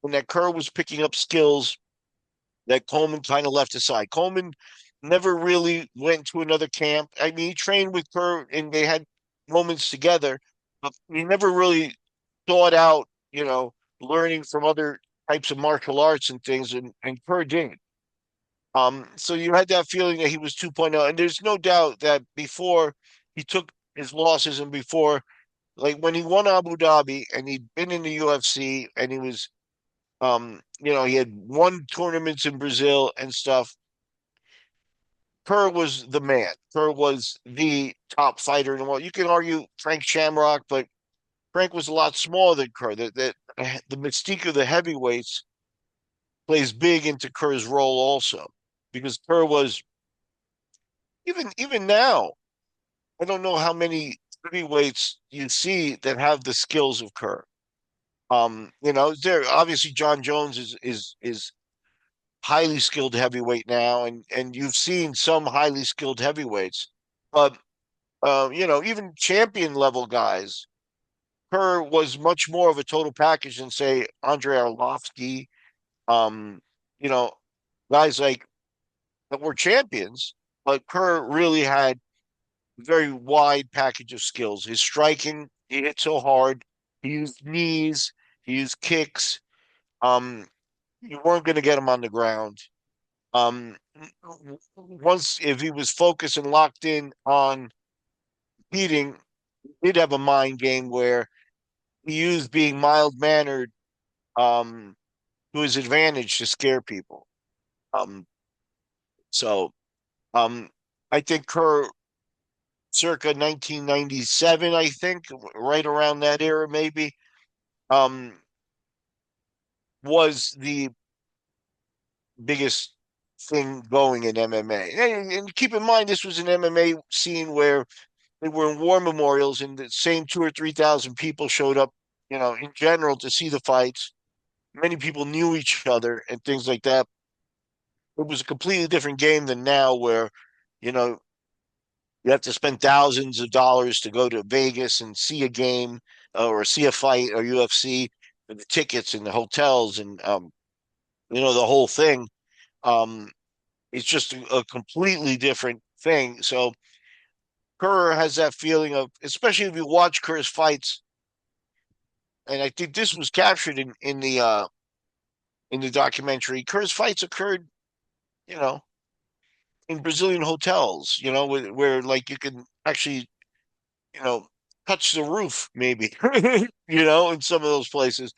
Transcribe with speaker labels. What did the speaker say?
Speaker 1: and that Kerr was picking up skills that Coleman kind of left aside. Coleman never really went to another camp. I mean, he trained with Kerr and they had moments together, but he never really thought out, learning from other types of martial arts and things, and Kerr did. So you had that feeling that he was 2.0, and there's no doubt that before he took his losses and before, like when he won Abu Dhabi and he'd been in the UFC and he was, he had won tournaments in Brazil and stuff. Kerr was the man. Kerr was the top fighter in the world. You can argue Frank Shamrock, but Frank was a lot smaller than Kerr. The mystique of the heavyweights plays big into Kerr's role also, because Kerr was even now. I don't know how many heavyweights you see that have the skills of Kerr. There obviously John Jones is highly skilled heavyweight now, and you've seen some highly skilled heavyweights, but even champion level guys. Kerr was much more of a total package than say Andre Arlovsky, um, you know, guys like that were champions, but Kerr really had a very wide package of skills. His striking, he hit so hard. He used knees, he used kicks. Um, you weren't going to get him on the ground. Um, Once if he was focused and locked in on beating, he did have a mind game where he used being mild mannered um, to his advantage to scare people. Um, so um, I think Kerr, circa 1997, I think, right around that era, maybe, um, was the biggest thing going in MMA. And keep in mind, this was an MMA scene where they were in war memorials, and the same 2 or 3 thousand people showed up, in general to see the fights. Many people knew each other and things like that. It was a completely different game than now, where you know you have to spend thousands of dollars to go to Vegas and see a game, or see a fight or UFC, and the tickets and the hotels and the whole thing. Um, it's just a completely different thing. So Kerr has that feeling of, especially if you watch Kerr's fights, and I think this was captured in the documentary. Kerr's fights occurred, you know, in Brazilian hotels, where like you can actually, you know, touch the roof, maybe, in some of those places.